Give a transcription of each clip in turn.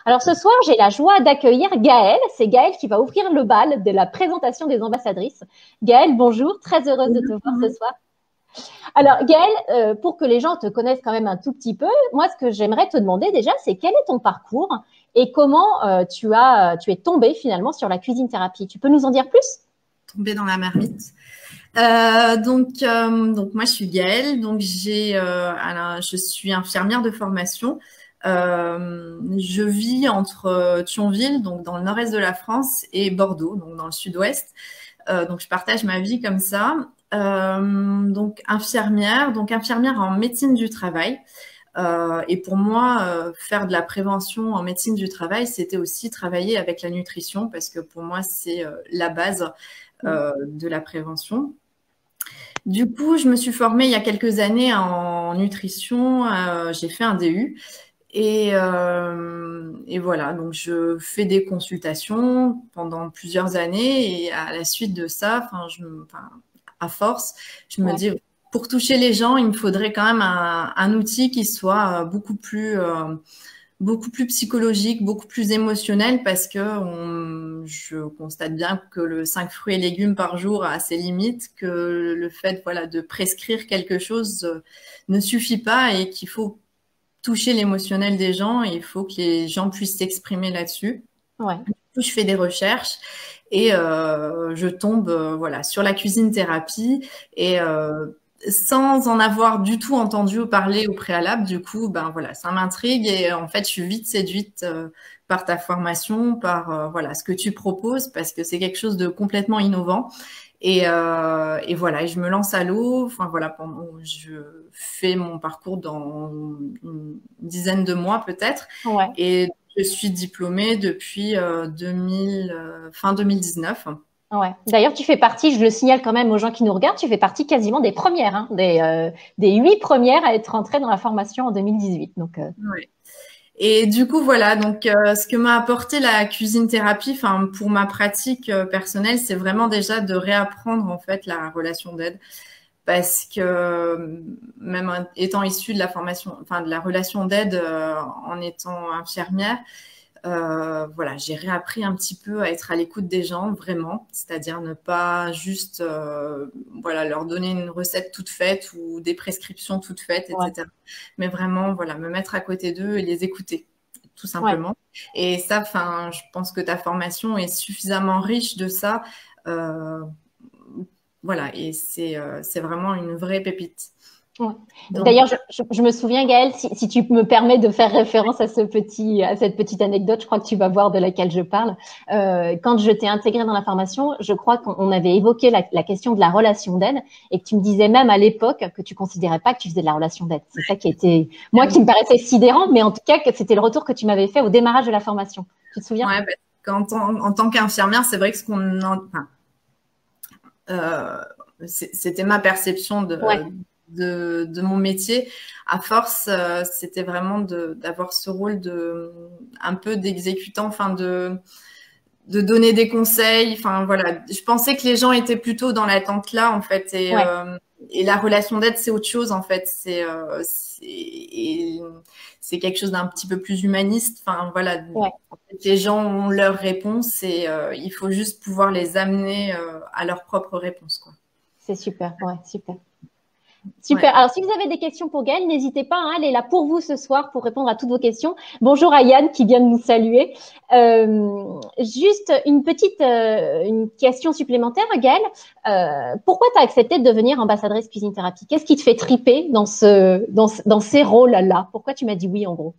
Alors ce soir, j'ai la joie d'accueillir Gaëlle. C'est Gaëlle qui va ouvrir le bal de la présentation des ambassadrices. Gaëlle, bonjour, très heureuse de te voir ce soir. Alors Gaëlle, pour que les gens te connaissent quand même un tout petit peu, moi ce que j'aimerais te demander déjà, c'est quel est ton parcours et comment tu es tombée finalement sur la cuisine thérapie. Tu peux nous en dire plus? Tombée dans la marmite. Donc moi je suis Gaëlle, donc je suis infirmière de formation. Je vis entre Thionville, donc dans le nord-est de la France, et Bordeaux, donc dans le sud-ouest. Donc je partage ma vie comme ça. Donc infirmière en médecine du travail. Et pour moi, faire de la prévention en médecine du travail, c'était aussi travailler avec la nutrition, parce que pour moi, c'est la base de la prévention. Du coup, je me suis formée il y a quelques années en nutrition. J'ai fait un DU. Et voilà, donc je fais des consultations pendant plusieurs années. Et à la suite de ça, à force, je me dis, pour toucher les gens, il me faudrait quand même un outil qui soit beaucoup plus psychologique, beaucoup plus émotionnel, parce que je constate bien que le 5 fruits et légumes par jour a ses limites, que le fait de prescrire quelque chose ne suffit pas et qu'il faut toucher l'émotionnel des gens et il faut que les gens puissent s'exprimer là-dessus. Ouais. Du coup, je fais des recherches et je tombe sur la cuisine thérapie et sans en avoir du tout entendu parler au préalable. Du coup, ça m'intrigue et en fait, je suis vite séduite par ta formation, par ce que tu proposes, parce que c'est quelque chose de complètement innovant. Et voilà, et je me lance à l'eau. Je fais mon parcours dans une dizaine de mois peut-être. Ouais. Et je suis diplômée depuis fin 2019. Ouais. D'ailleurs, tu fais partie, je le signale quand même aux gens qui nous regardent, tu fais partie quasiment des premières, hein, des 8 premières à être rentrées dans la formation en 2018. Donc, ouais. Et du coup, voilà, ce que m'a apporté la cuisine thérapie, pour ma pratique personnelle, c'est vraiment déjà de réapprendre en fait la relation d'aide, parce que même étant issue de la formation, de la relation d'aide en étant infirmière, j'ai réappris un petit peu à être à l'écoute des gens, vraiment, c'est-à-dire ne pas juste leur donner une recette toute faite ou des prescriptions toutes faites, etc. Mais vraiment, me mettre à côté d'eux et les écouter, tout simplement. Ouais. Et ça, je pense que ta formation est suffisamment riche de ça. Et c'est vraiment une vraie pépite. Ouais. D'ailleurs, je me souviens, Gaëlle, si tu me permets de faire référence à cette petite anecdote, je crois que tu vas voir de laquelle je parle. Quand je t'ai intégrée dans la formation, je crois qu'on avait évoqué la question de la relation d'aide et que tu me disais même à l'époque que tu considérais pas que tu faisais de la relation d'aide. C'est ça qui était, moi, qui me paraissait sidérant, mais en tout cas, que c'était le retour que tu m'avais fait au démarrage de la formation. Tu te souviens? Ouais, en tant qu'infirmière, c'est vrai que c'était ma perception de mon métier. À force, c'était vraiment d'avoir ce rôle un peu d'exécutant, de donner des conseils. Je pensais que les gens étaient plutôt dans l'attente là, en fait. Et la relation d'aide, c'est autre chose, en fait. C'est quelque chose d'un petit peu plus humaniste. En fait, les gens ont leurs réponses et il faut juste pouvoir les amener à leurs propres réponses, quoi. C'est super, super. Super. Ouais. Alors, si vous avez des questions pour Gaëlle, n'hésitez pas. Hein, elle est là pour vous ce soir pour répondre à toutes vos questions. Bonjour à Yann qui vient de nous saluer. Juste une question supplémentaire, Gaëlle. Pourquoi tu as accepté de devenir ambassadrice cuisine thérapie? Qu'est-ce qui te fait triper dans ces rôles-là? Pourquoi tu m'as dit oui, en gros?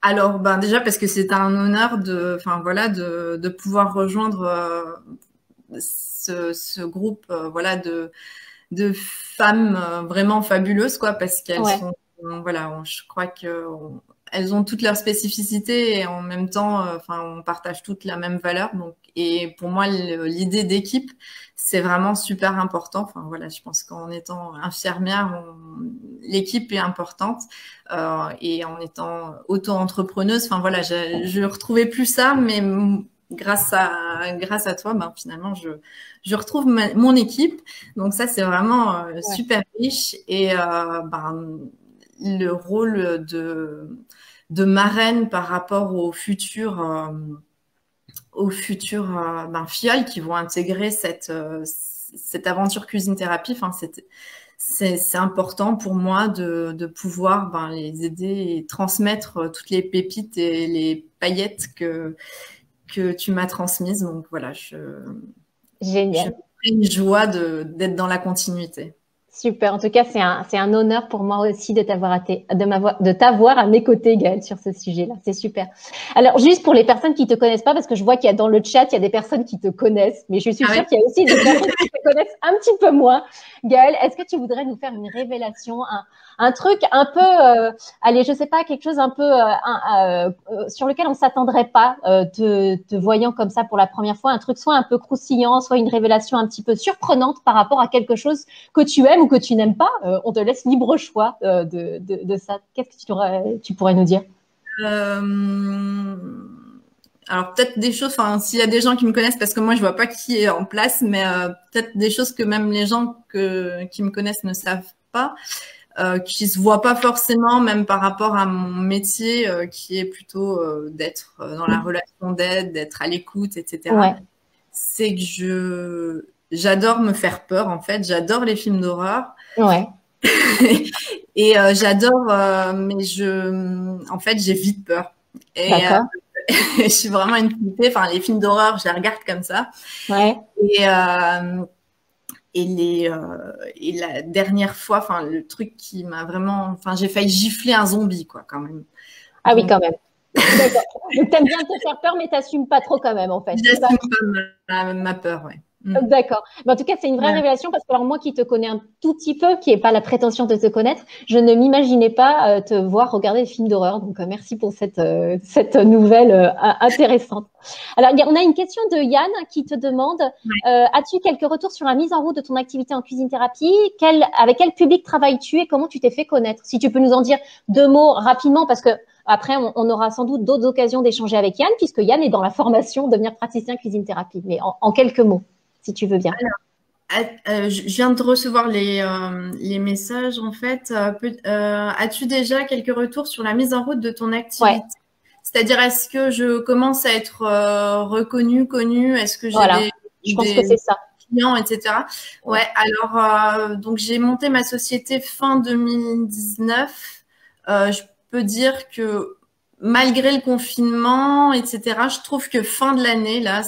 Alors, déjà parce que c'est un honneur de pouvoir rejoindre ce groupe, de femmes vraiment fabuleuses, quoi, parce qu'elles sont, je crois que elles ont toutes leurs spécificités et en même temps, on partage toutes la même valeur. Donc, et pour moi, l'idée d'équipe, c'est vraiment super important. Je pense qu'en étant infirmière, l'équipe est importante et en étant auto-entrepreneuse, je retrouvais plus ça, mais grâce à toi, finalement, je retrouve mon équipe. Donc ça, c'est vraiment super riche. Et le rôle de marraine par rapport aux futurs filles qui vont intégrer cette aventure cuisine thérapie. Enfin, c'est important pour moi de pouvoir les aider et transmettre toutes les pépites et les paillettes que tu m'as transmises. Donc voilà, Génial. J'ai une joie d'être dans la continuité. Super. En tout cas, c'est un honneur pour moi aussi de t'avoir à mes côtés, Gaëlle, sur ce sujet-là. C'est super. Alors, juste pour les personnes qui te connaissent pas, parce que je vois qu'il y a dans le chat, il y a des personnes qui te connaissent, mais je suis sûre qu'il y a aussi des personnes qui te connaissent un petit peu moins. Gaëlle, est-ce que tu voudrais nous faire une révélation, un truc un peu, allez, je sais pas, quelque chose un peu sur lequel on s'attendrait pas, te voyant comme ça pour la première fois, un truc soit un peu croustillant, soit une révélation un petit peu surprenante par rapport à quelque chose que tu aimes ou que tu n'aimes pas, on te laisse libre choix de ça. Qu'est-ce que tu pourrais nous dire? Alors peut-être des choses, enfin s'il y a des gens qui me connaissent, parce que moi je vois pas qui est en place, mais peut-être des choses que même les gens qui me connaissent ne savent pas, qui se voient pas forcément, même par rapport à mon métier, qui est plutôt d'être dans la relation d'aide, d'être à l'écoute, etc. Ouais. C'est que j'adore me faire peur, en fait. J'adore les films d'horreur. Ouais. Et j'adore, mais en fait, j'ai vite peur. Et je suis vraiment une flippée. Enfin, les films d'horreur, je les regarde comme ça. Ouais. Et la dernière fois, enfin, le truc qui m'a vraiment, enfin, j'ai failli gifler un zombie, quoi, quand même. Ah oui, quand même. D'accord. Donc, t'aimes bien te faire peur, mais t'assumes pas trop quand même, en fait. J'assume pas ma peur, ouais. D'accord. Mais en tout cas, c'est une vraie révélation parce que alors moi qui te connais un tout petit peu, qui n'ai pas la prétention de te connaître, je ne m'imaginais pas te voir regarder des films d'horreur. Donc, merci pour cette nouvelle intéressante. Alors, on a une question de Yann qui te demande, as-tu quelques retours sur la mise en route de ton activité en cuisine thérapie? Avec quel public travailles-tu et comment tu t'es fait connaître? Si tu peux nous en dire 2 mots rapidement parce que après, on aura sans doute d'autres occasions d'échanger avec Yann puisque Yann est dans la formation devenir praticien cuisine thérapie. Mais en quelques mots, si tu veux bien. Alors, je viens de recevoir les messages, en fait. As-tu déjà quelques retours sur la mise en route de ton activité? C'est-à-dire, est-ce que je commence à être reconnue, connue? Est-ce que j'ai des clients, etc. Ouais, alors, donc j'ai monté ma société fin 2019. Je peux dire que malgré le confinement, etc., je trouve que fin de l'année, là,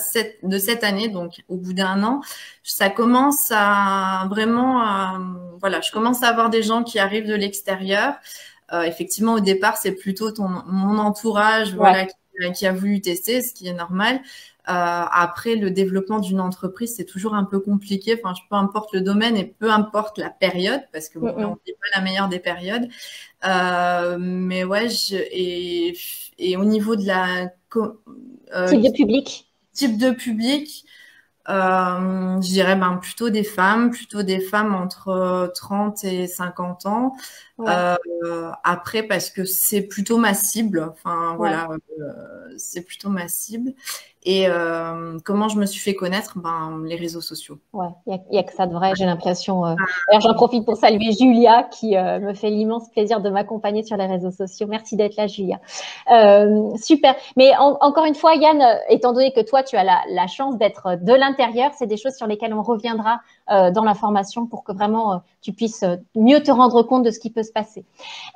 de cette année, donc au bout d'1 an, ça commence à vraiment, voilà, je commence à avoir des gens qui arrivent de l'extérieur. Effectivement, au départ, c'est plutôt mon entourage, voilà, qui a voulu tester, ce qui est normal. Après, le développement d'une entreprise, c'est toujours un peu compliqué. Enfin, peu importe le domaine et peu importe la période, parce que bon, on n'est pas la meilleure des périodes. Mais ouais, et au niveau de la type de public. Je dirais plutôt des femmes entre 30 et 50 ans. Après, parce que c'est plutôt ma cible. Enfin, voilà, c'est plutôt ma cible. Et comment je me suis fait connaître? Les réseaux sociaux. Ouais, il y a que ça de vrai, j'ai l'impression. D'ailleurs, j'en profite pour saluer Julia qui me fait l'immense plaisir de m'accompagner sur les réseaux sociaux. Merci d'être là, Julia. Super. Mais encore une fois, Yann, étant donné que toi, tu as la chance d'être de l'intérieur, c'est des choses sur lesquelles on reviendra dans la formation pour que vraiment tu puisses mieux te rendre compte de ce qui peut se passer.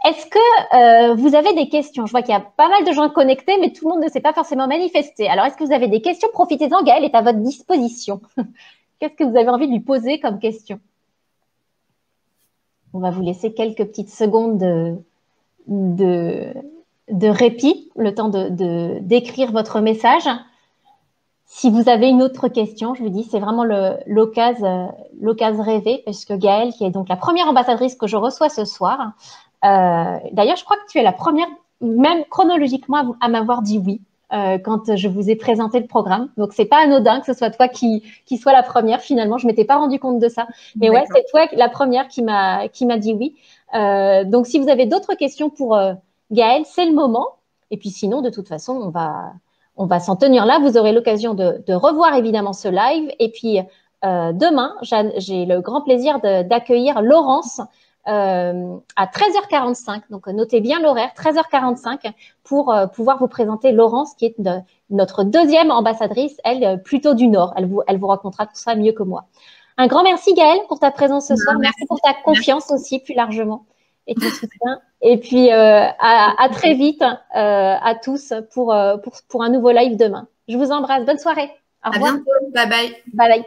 Est-ce que vous avez des questions? Je vois qu'il y a pas mal de gens connectés, mais tout le monde ne s'est pas forcément manifesté. Alors, est-ce que vous avez des questions? Profitez-en, Gaëlle est à votre disposition. Qu'est-ce que vous avez envie de lui poser comme question? On va vous laisser quelques petites secondes de répit, le temps d'écrire votre message. Si vous avez une autre question, je vous dis, c'est vraiment l'occasion rêvée, parce que Gaëlle, qui est donc la première ambassadrice que je reçois ce soir, d'ailleurs, je crois que tu es la première, même chronologiquement, à m'avoir dit oui. Quand je vous ai présenté le programme. Donc, c'est pas anodin que ce soit toi qui soit la première. Finalement, je m'étais pas rendu compte de ça. Mais ouais, c'est toi la première qui m'a dit oui. Donc, si vous avez d'autres questions pour Gaëlle, c'est le moment. Et puis, sinon, de toute façon, on va s'en tenir là. Vous aurez l'occasion de revoir évidemment ce live. Et puis, demain, j'ai le grand plaisir d'accueillir Laurence à 13h45. Donc, notez bien l'horaire, 13h45, pour pouvoir vous présenter Laurence, qui est notre deuxième ambassadrice, elle, plutôt du Nord. Elle vous racontera tout ça mieux que moi. Un grand merci, Gaëlle, pour ta présence ce soir. Merci pour ta confiance aussi, plus largement, et ton soutien. Et puis, à très vite à tous pour un nouveau live demain. Je vous embrasse. Bonne soirée. Au revoir. À bientôt. Bye bye. Bye bye.